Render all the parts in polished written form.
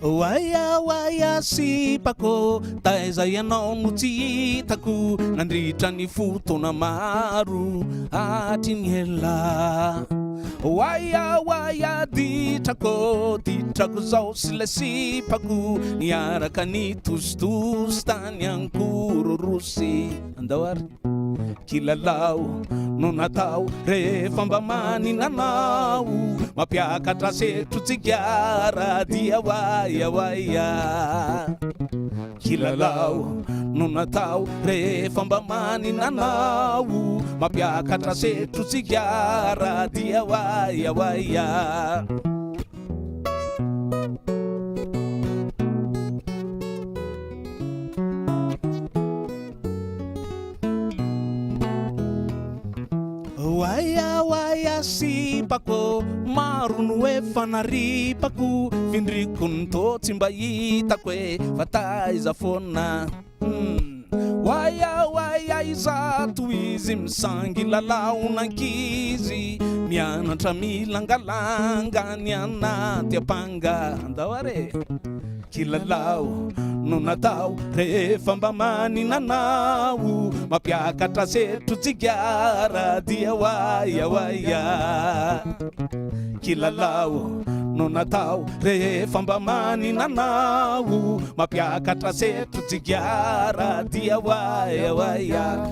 Waya sipako taiza ianao no tsy hitako nandritra ny fotona maro atiny ela. Waya ditrako zao sy le sipako niaraka ny tositosy tany ankororosy andao ary kilalao no natao rehefa mba maninanao mampiakatra setro tsigara dia waya kilalao no natao rehefa mba maninanao mampiakatra setro tsigara dia waya waya sipako maro no efa naripako findriko ny tô tsy mba hitako e fa taiza foana. Waya izato izy misangy lalaonankizy mianatra milangalanga ny anaty apanga andao are kilalao no natao rehefa mba maninanao mampiakatra setro tsigara dia waya kilalao no natao rehefa mba maninanao mampiakatra setro tsigara dia waya waya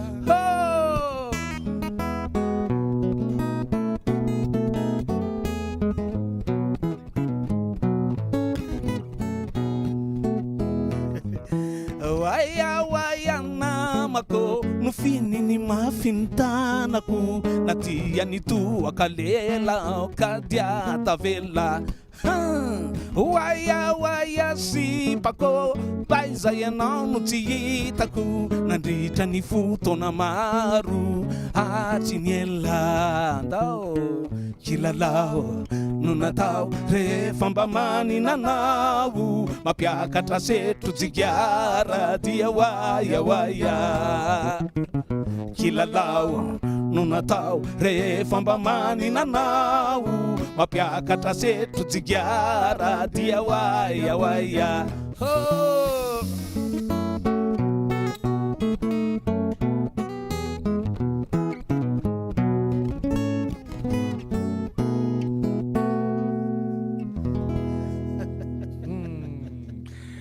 namako no fininy mafintanako natia ny toakalela kadia tavela. Waya sipako taiza ianao no tsy hitako nandritra ny fotona maro atiny ela andao kilalao no natao rehefa mba maninanao mampiakatra setro tsigara dia waya kilalao no natao rehefa mba maninanao mampiakatra setro tsigara dia waya